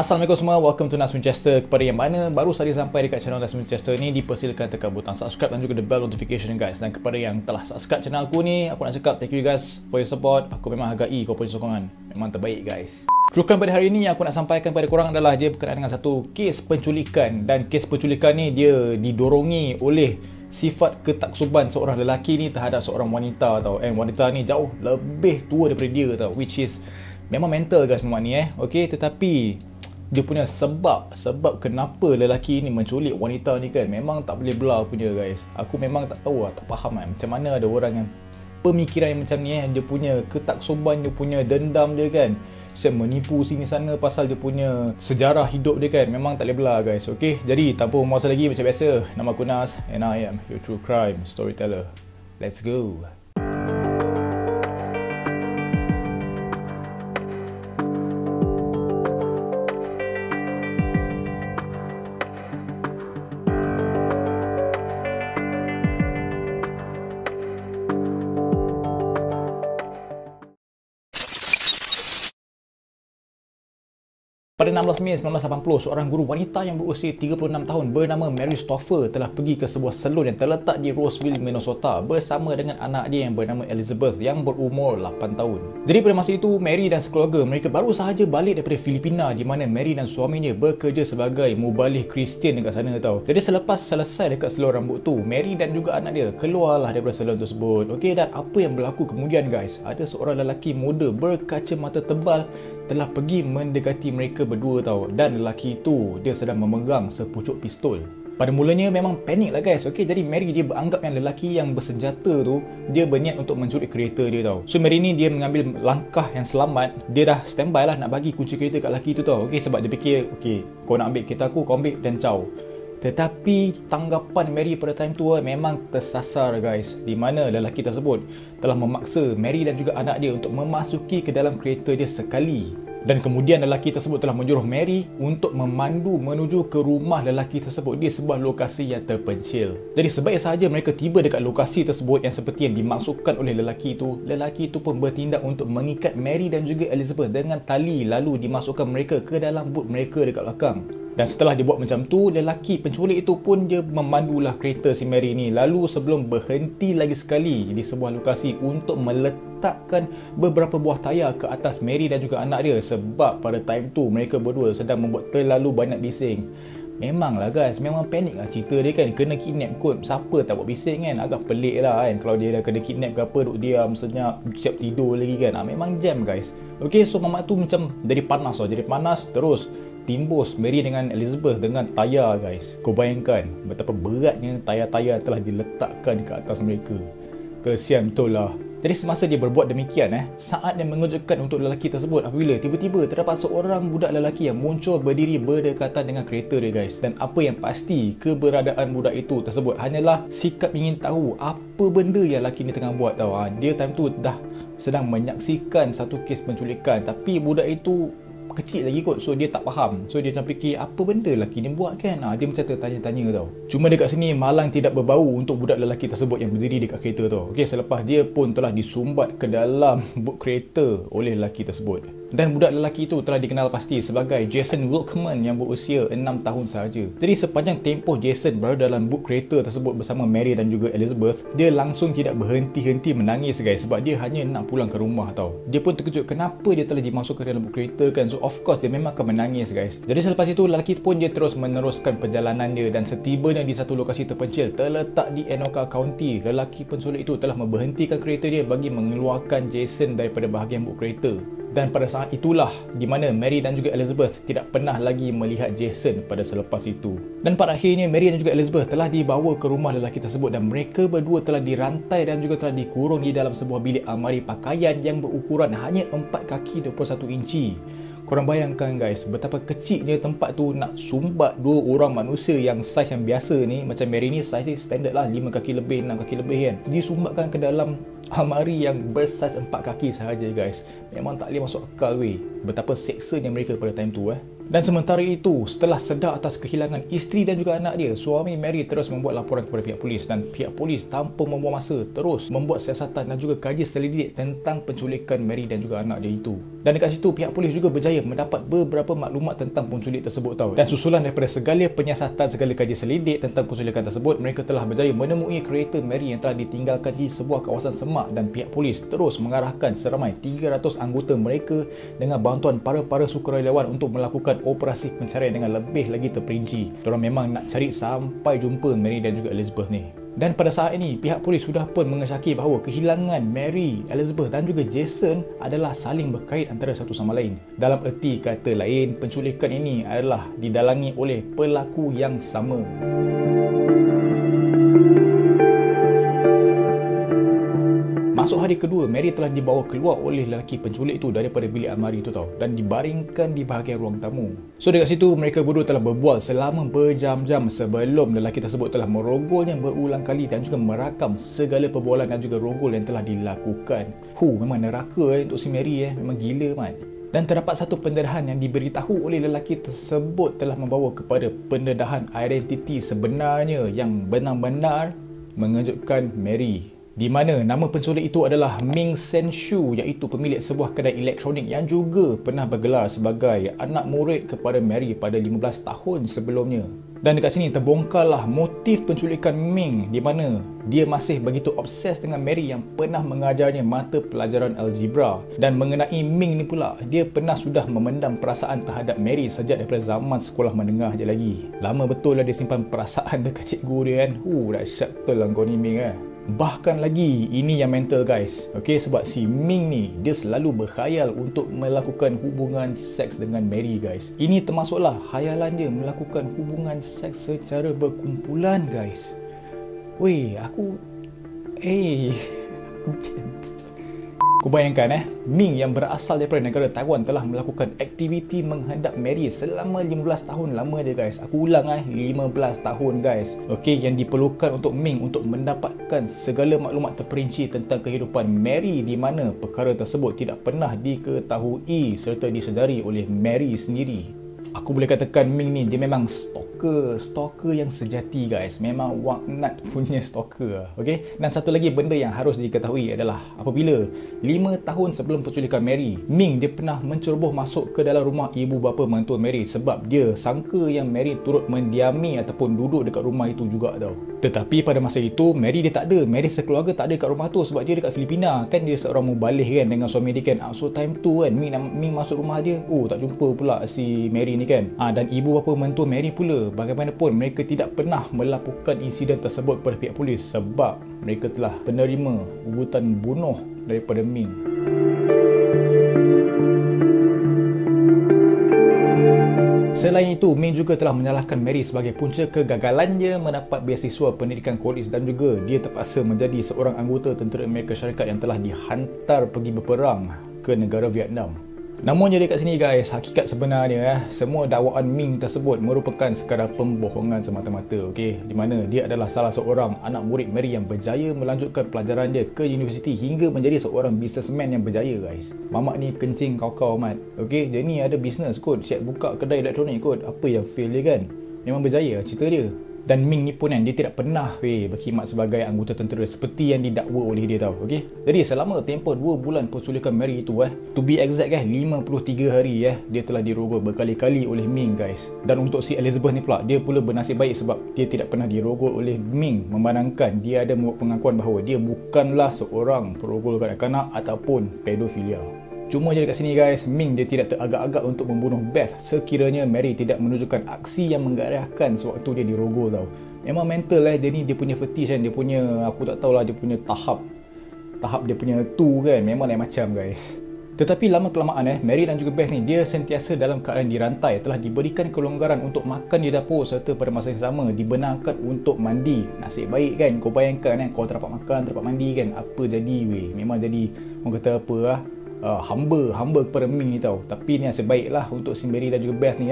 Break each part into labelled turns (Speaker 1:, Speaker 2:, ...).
Speaker 1: Assalamualaikum semua, welcome to Nas Winchester. Kepada yang mana baru saja sampai dekat channel Nas Winchester ni, dipersilakan tekan butang subscribe dan juga the bell notification guys. Dan kepada yang telah subscribe channel aku ni, aku nak cakap thank you guys for your support. Aku memang hargai kau punya sokongan, memang terbaik guys. True crime pada hari ni yang aku nak sampaikan kepada korang adalah dia berkenaan dengan satu kes penculikan. Dan kes penculikan ni dia didorongi oleh sifat ketaksuban seorang lelaki ni terhadap seorang wanita tau. Wanita ni jauh lebih tua daripada dia tau, which is memang mental guys memang ni okay, tetapi dia punya sebab kenapa lelaki ni menculik wanita ni kan memang tak boleh belah punya guys. Aku memang tak tahu lah, tak faham kan macam mana ada orang yang pemikiran yang macam ni dia punya ketaksuban, dia punya dendam dia kan, siap menipu sini sana pasal dia punya sejarah hidup dia kan, memang tak boleh belah guys. Okay, jadi tanpa masa lagi, macam biasa, nama aku Nas and I am your true crime storyteller. Let's go. Pada 16 Mei 1980, seorang guru wanita yang berusia 36 tahun bernama Mary Stoffer telah pergi ke sebuah salon yang terletak di Roseville, Minnesota bersama dengan anak dia yang bernama Elizabeth yang berumur 8 tahun. Jadi pada masa itu, Mary dan sekeluarga mereka baru sahaja balik daripada Filipina, di mana Mary dan suaminya bekerja sebagai mubalih Kristian dekat sana tau. Jadi selepas selesai dekat salon rambut tu, Mary dan juga anak dia keluarlah daripada salon tersebut. Okey, dan apa yang berlaku kemudian guys? Ada seorang lelaki muda berkacamata tebal telah pergi mendekati mereka berdua tau, dan lelaki itu dia sedang memegang sepucuk pistol. Pada mulanya memang panik lah guys. Okey, jadi Mary dia beranggap yang lelaki yang bersenjata tu dia berniat untuk mencuri kereta dia tau. So Mary ni dia mengambil langkah yang selamat, dia dah standby lah nak bagi kunci kereta kat lelaki tu tau. Okey, sebab dia fikir okey, kau nak ambil kereta aku, kau ambil dan caw. Tetapi tanggapan Mary pada time tu memang tersasar guys, di mana lelaki tersebut telah memaksa Mary dan juga anak dia untuk memasuki ke dalam kereta dia sekali. Dan kemudian lelaki tersebut telah menyuruh Mary untuk memandu menuju ke rumah lelaki tersebut di sebuah lokasi yang terpencil. Jadi sebaik sahaja mereka tiba dekat lokasi tersebut yang seperti yang dimaksudkan oleh lelaki itu pun bertindak untuk mengikat Mary dan juga Elizabeth dengan tali, lalu dimasukkan mereka ke dalam boot mereka dekat belakang. Dan setelah dibuat macam tu, lelaki penculik itu pun dia memandulah kereta si Mary ni, lalu sebelum berhenti lagi sekali di sebuah lokasi untuk meletakkan beberapa buah tayar ke atas Mary dan juga anak dia, sebab pada time tu mereka berdua sedang membuat terlalu banyak bising. Memanglah guys, memang panik lah cerita dia kan, kena kidnap kot, siapa tak buat bising kan. Agak pelik lah kan kalau dia dah kena kidnap ke apa, duk diam senyap, siap tidur lagi kan. Memang jam guys. Ok, so mamak tu macam jadi panas lah, jadi panas terus timbus Mary dengan Elizabeth dengan tayar guys. Kau bayangkan betapa beratnya tayar-tayar telah diletakkan ke atas mereka. Kesian betul lah. Jadi semasa dia berbuat demikian saat yang mengejutkan untuk lelaki tersebut apabila tiba-tiba terdapat seorang budak lelaki yang muncul berdiri berdekatan dengan kereta dia guys. Dan apa yang pasti, keberadaan budak itu tersebut hanyalah sikap ingin tahu apa benda yang lelaki ni tengah buat tau. Dia time tu dah sedang menyaksikan satu kes penculikan, tapi budak itu kecil lagi kot, so dia tak faham. So dia macam fikir apa benda lelaki ni buat kan. Dia macam tertanya-tanya tau. Cuma dekat sini malang tidak berbau untuk budak lelaki tersebut yang berdiri dekat kereta tu. Okey, selepas dia pun telah disumbat ke dalam boot kereta oleh lelaki tersebut. Dan budak lelaki itu telah dikenal pasti sebagai Jason Wilkman yang berusia 6 tahun sahaja. Jadi sepanjang tempoh Jason berada dalam boot kereta tersebut bersama Mary dan juga Elizabeth, dia langsung tidak berhenti-henti menangis guys, sebab dia hanya nak pulang ke rumah tau. Dia pun terkejut kenapa dia telah dimasukkan dalam boot kereta kan. So of course dia memang akan menangis guys. Jadi selepas itu lelaki pun dia terus meneruskan perjalanan dia, dan setibanya di satu lokasi terpencil terletak di Anoka County, lelaki penculik itu telah memberhentikan kereta dia bagi mengeluarkan Jason daripada bahagian boot kereta. Dan pada saat itulah di mana Mary dan juga Elizabeth tidak pernah lagi melihat Jason pada selepas itu. Dan pada akhirnya Mary dan juga Elizabeth telah dibawa ke rumah lelaki tersebut, dan mereka berdua telah dirantai dan juga telah dikurung di dalam sebuah bilik almari pakaian yang berukuran hanya 4 kaki 21 inci. Korang bayangkan guys, betapa kecilnya tempat tu nak sumbat 2 orang manusia yang saiz yang biasa ni. Macam Mary ni saiz dia standard lah 5 kaki lebih, 6 kaki lebih kan, disumbatkan ke dalam almari yang bersaiz 4 kaki sahaja guys. Memang tak boleh masuk akal weh. Betapa seksanya mereka pada time tu Dan sementara itu, setelah sedar atas kehilangan isteri dan juga anak dia, suami Mary terus membuat laporan kepada pihak polis, dan pihak polis tanpa membuang masa terus membuat siasatan dan juga kaji selidik tentang penculikan Mary dan juga anak dia itu. Dan dekat situ pihak polis juga berjaya mendapat beberapa maklumat tentang penculik tersebut tau. Dan susulan daripada segala penyiasatan, segala kaji selidik tentang penculikan tersebut, mereka telah berjaya menemui kereta Mary yang telah ditinggalkan di sebuah kawasan semak, dan pihak polis terus mengarahkan seramai 300 anggota mereka dengan bantuan para sukarelawan untuk melakukan operasi pencarian dengan lebih lagi terperinci. Diorang memang nak cari sampai jumpa Mary dan juga Elizabeth ni. Dan pada saat ini, pihak polis sudah pun mengesyaki bahawa kehilangan Mary, Elizabeth dan juga Jason adalah saling berkait antara satu sama lain. Dalam erti kata lain, penculikan ini adalah didalangi oleh pelaku yang sama. Masuk hari kedua, Mary telah dibawa keluar oleh lelaki penculik itu daripada bilik almari itu tau, dan dibaringkan di bahagian ruang tamu. So dekat situ mereka berdua telah berbual selama berjam-jam sebelum lelaki tersebut telah merogolnya berulang kali dan juga merakam segala perbualan dan juga rogol yang telah dilakukan. Memang neraka untuk si Mary memang gila man. Dan terdapat satu pendedahan yang diberitahu oleh lelaki tersebut telah membawa kepada pendedahan identiti sebenarnya yang benar-benar mengejutkan Mary, di mana nama penculik itu adalah Ming Sen Shu, iaitu pemilik sebuah kedai elektronik yang juga pernah bergelar sebagai anak murid kepada Mary pada 15 tahun sebelumnya. Dan dekat sini terbongkarlah motif penculikan Ming, di mana dia masih begitu obses dengan Mary yang pernah mengajarnya mata pelajaran algebra. Dan mengenai Ming ni pula, dia pernah sudah memendam perasaan terhadap Mary sejak daripada zaman sekolah menengah je lagi. Lama betul lah dia simpan perasaan dekat cikgu dia kan. Dahsyat betul lah kau ni Ming Bahkan lagi, ini yang mental guys. Sebab si Ming ni, dia selalu berkhayal untuk melakukan hubungan seks dengan Mary guys. Ini termasuklah khayalan dia melakukan hubungan seks secara berkumpulan guys. Aku Kau bayangkan Ming yang berasal daripada negara Taiwan telah melakukan aktiviti menghadap Mary selama 15 tahun lama dia guys. Aku ulang 15 tahun guys. Yang diperlukan untuk Ming untuk mendapatkan segala maklumat terperinci tentang kehidupan Mary, di mana perkara tersebut tidak pernah diketahui serta disedari oleh Mary sendiri. Aku boleh katakan Ming ni dia memang stalker yang sejati guys. Memang waknat punya stalker. Dan satu lagi benda yang harus diketahui adalah apabila 5 tahun sebelum penculikan Mary, Ming dia pernah menceroboh masuk ke dalam rumah ibu bapa mentua Mary sebab dia sangka yang Mary turut mendiami ataupun duduk dekat rumah itu juga tau. Tetapi pada masa itu Mary dia tak ada. Mary sekeluarga tak ada dekat rumah tu sebab dia dekat Filipina. Kan dia seorang mubalih kan dengan suami dia kan. So time tu kan Ming masuk rumah dia, tak jumpa pula si Mary ni kan. Dan ibu bapa mentua Mary pula, bagaimanapun mereka tidak pernah melaporkan insiden tersebut kepada pihak polis sebab mereka telah menerima ugutan bunuh daripada Ming. Selain itu, Ming juga telah menyalahkan Mary sebagai punca kegagalannya mendapat beasiswa pendidikan kolej, dan juga dia terpaksa menjadi seorang anggota tentera Amerika Syarikat yang telah dihantar pergi berperang ke negara Vietnam. Namun jadi kat sini guys, hakikat sebenarnya semua dakwaan Ming tersebut merupakan sekadar pembohongan semata-mata. Di mana dia adalah salah seorang anak murid Mary yang berjaya melanjutkan pelajaran dia ke universiti hingga menjadi seorang businessman yang berjaya guys. Mamak ni kencing kau-kau mat. Dia ni ada bisnes kot, siap buka kedai elektronik kot. Apa yang fail dia kan? Memang berjaya cerita dia. Dan Ming ni pun kan, dia tidak pernah berkhidmat sebagai anggota tentera seperti yang didakwa oleh dia tau. Jadi selama tempoh 2 bulan penculikan Mary itu to be exact 53 hari dia telah dirogol berkali-kali oleh Ming guys. Dan untuk si Elizabeth ni pula, dia pula bernasib baik sebab dia tidak pernah dirogol oleh Ming, memandangkan dia ada membuat pengakuan bahawa dia bukanlah seorang perogol kanak-kanak ataupun pedofilia. Cuma je dekat sini guys, Ming dia tidak teragak-agak untuk membunuh Beth sekiranya Mary tidak menunjukkan aksi yang menggairahkan sewaktu dia dirogol tau. Memang mental dia ni, dia punya fetish kan, dia punya, aku tak tahulah, dia punya tahap dia punya tu kan, memang lain macam guys. Tetapi lama kelamaan Mary dan juga Beth ni, dia sentiasa dalam keadaan dirantai, telah diberikan kelonggaran untuk makan di dapur serta pada masa yang sama dibenarkan untuk mandi. Nasib baik kan, kau bayangkan kau terdapat makan, terdapat mandi kan, apa jadi memang jadi, orang kata apa hamba kepada Ming ni tau. Tapi ni nasib baiklah untuk si Mary dan juga Beth ni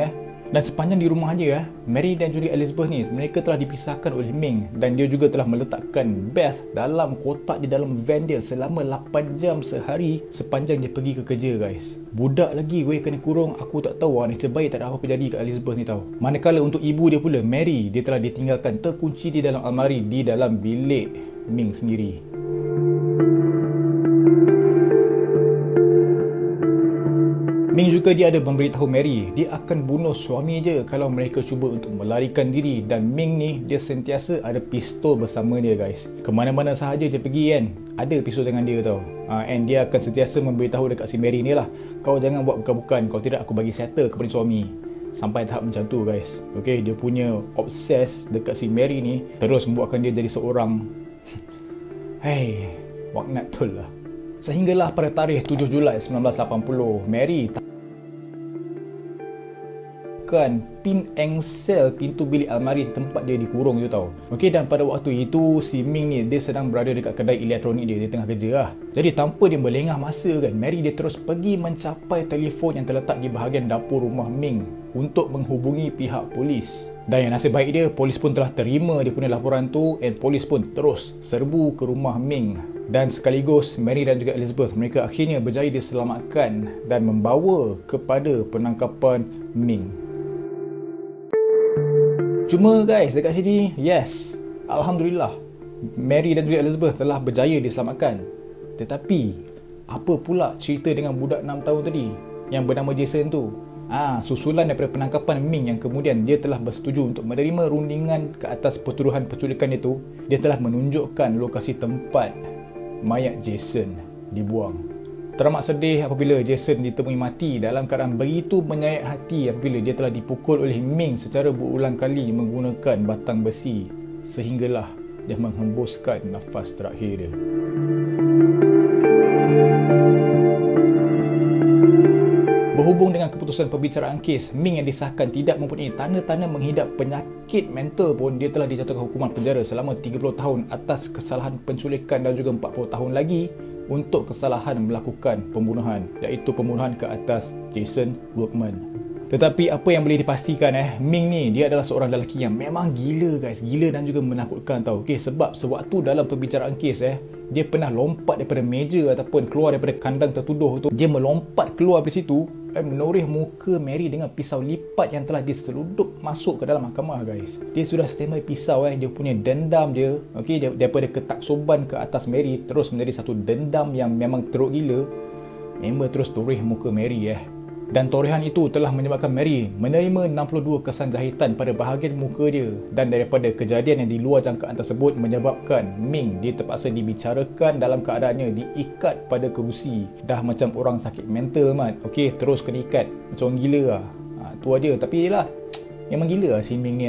Speaker 1: Dan sepanjang di rumah dia, Mary dan juga Elizabeth ni, mereka telah dipisahkan oleh Ming, dan dia juga telah meletakkan Beth dalam kotak di dalam van dia selama 8 jam sehari sepanjang dia pergi ke kerja, guys. Budak lagi gue kena kurung, aku tak tahu nasib baik tak ada apa-apa jadi kat Elizabeth ni tau. Manakala untuk ibu dia pula, Mary, dia telah ditinggalkan terkunci di dalam almari di dalam bilik Ming sendiri. Ming juga dia ada memberitahu Mary dia akan bunuh suami dia kalau mereka cuba untuk melarikan diri, dan Ming ni dia sentiasa ada pistol bersama dia, guys. Kemana-mana sahaja dia pergi kan, ada pistol dengan dia tau. And dia akan sentiasa memberitahu dekat si Mary ni lah, kau jangan buat bukan-bukan, kalau tidak aku bagi settle kepada suami. Sampai tahap macam tu, guys. Okay, dia punya obses dekat si Mary ni terus membuatkan dia jadi seorang hey, waknat tul lah. Sehinggalah pada tarikh 7 Julai 1980, Mary kan pin engsel pintu bilik almari tempat dia dikurung tu tau. Okey, dan pada waktu itu si Ming ni dia sedang berada dekat kedai elektronik dia tengah kerja lah. Jadi tanpa dia melengah masa kan, Mary dia terus pergi mencapai telefon yang terletak di bahagian dapur rumah Ming untuk menghubungi pihak polis. Dan yang nasib baik dia, polis pun telah terima dia punya laporan tu, and polis pun terus serbu ke rumah Ming. Dan sekaligus Mary dan juga Elizabeth, mereka akhirnya berjaya diselamatkan dan membawa kepada penangkapan Ming. Cuma guys, dekat sini, yes, Alhamdulillah, Mary dan juga Elizabeth telah berjaya diselamatkan. Tetapi, apa pula cerita dengan budak 6 tahun tadi yang bernama Jason tu? Susulan daripada penangkapan Ming yang kemudian dia telah bersetuju untuk menerima rundingan ke atas pertuduhan penculikan itu, dia telah menunjukkan lokasi tempat mayat Jason dibuang. Teramat sedih apabila Jason ditemui mati dalam keadaan begitu menyayat hati apabila dia telah dipukul oleh Ming secara berulang kali menggunakan batang besi, sehinggalah dia menghembuskan nafas terakhir dia. Berhubung dengan keputusan pembicaraan kes, Ming yang disahkan tidak mempunyai tanda-tanda menghidap penyakit mental pun, dia telah dijatuhkan hukuman penjara selama 30 tahun atas kesalahan penculikan dan juga 40 tahun lagi untuk kesalahan melakukan pembunuhan, iaitu pembunuhan ke atas Jason Workman. Tetapi apa yang boleh dipastikan, Ming ni dia adalah seorang lelaki yang memang gila, guys. Gila dan juga menakutkan tau. Okay, sebab sewaktu dalam pembicaraan kes, dia pernah lompat daripada meja ataupun keluar daripada kandang tertuduh tu. Dia melompat keluar dari situ, menoreh muka Mary dengan pisau lipat yang telah diseludup masuk ke dalam mahkamah, guys. Dia sudah standby pisau, dia punya dendam dia, okey, daripada ketaksoban ke atas Mary terus menjadi satu dendam yang memang teruk gila. Member terus toreh muka Mary, Dan torehan itu telah menyebabkan Mary menerima 62 kesan jahitan pada bahagian muka dia, dan daripada kejadian yang di luar jangkaan tersebut menyebabkan Ming dia terpaksa dibicarakan dalam keadaannya diikat pada kerusi. Dah macam orang sakit mental, mat. Okey, terus kena ikat macam orang gila lah. Tu aja. Tapi yelah, memang gila lah si Ming ni .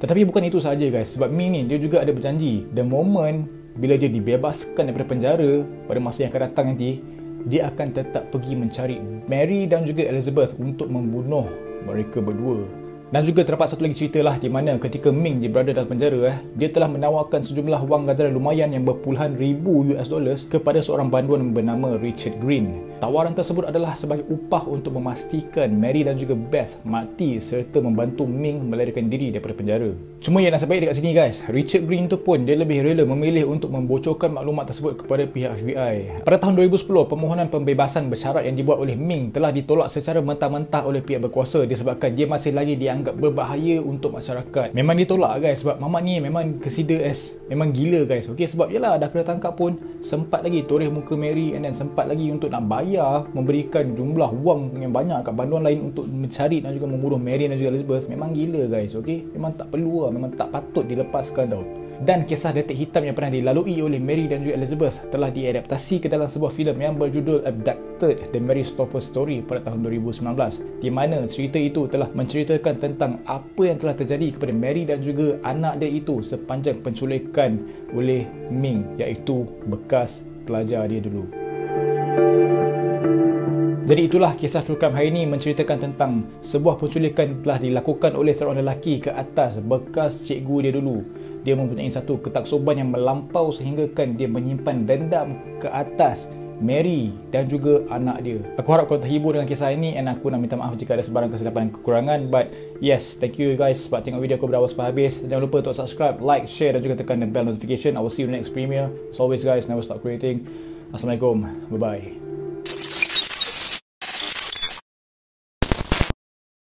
Speaker 1: Tetapi bukan itu sahaja, guys. Sebab Ming ni dia juga ada berjanji the moment bila dia dibebaskan daripada penjara pada masa yang akan datang nanti, dia akan tetap pergi mencari Mary dan juga Elizabeth untuk membunuh mereka berdua. Dan juga terdapat satu lagi cerita lah di mana ketika Ming dia berada dalam penjara, dia telah menawarkan sejumlah wang ganjaran lumayan yang berpuluhan ribu US dollars kepada seorang banduan bernama Richard Green. Tawaran tersebut adalah sebagai upah untuk memastikan Mary dan juga Beth mati serta membantu Ming melarikan diri daripada penjara. Cuma yang nasib baik dekat sini, guys, Richard Green tu pun dia lebih rela memilih untuk membocorkan maklumat tersebut kepada pihak FBI. Pada tahun 2010, permohonan pembebasan bersyarat yang dibuat oleh Ming telah ditolak secara mentah-mentah oleh pihak berkuasa disebabkan dia masih lagi dianggap berbahaya untuk masyarakat. Memang ditolak, guys, sebab mamat ni memang consider as memang gila, guys. Okey, sebab yelah dah kena tangkap pun sempat lagi toreh muka Mary, and then sempat lagi untuk nak bayar, memberikan jumlah wang yang banyak kat banduan lain untuk mencari dan juga membunuh Mary dan juga Elizabeth. Memang gila, guys. Okey, memang tak perlu lah, memang tak patut dilepaskan tau. Dan kisah detik hitam yang pernah dilalui oleh Mary dan juga Elizabeth telah diadaptasi ke dalam sebuah filem yang berjudul Abducted: The Mary Stouffer Story pada tahun 2019, di mana cerita itu telah menceritakan tentang apa yang telah terjadi kepada Mary dan juga anak dia itu sepanjang penculikan oleh Ming, iaitu bekas pelajar dia dulu. Jadi itulah kisah true crime hari ini, menceritakan tentang sebuah penculikan telah dilakukan oleh seorang lelaki ke atas bekas cikgu dia dulu. Dia mempunyai satu ketaksoban yang melampau sehinggakan dia menyimpan dendam ke atas Mary dan juga anak dia. Aku harap korang terhibur dengan kisah ini, and aku nak minta maaf jika ada sebarang kesilapan dan kekurangan. But yes, thank you guys sebab tengok video aku berawal sampai habis. Jangan lupa untuk subscribe, like, share dan juga tekan the bell notification. I will see you in the next premiere. As always guys, never stop creating. Assalamualaikum, bye bye.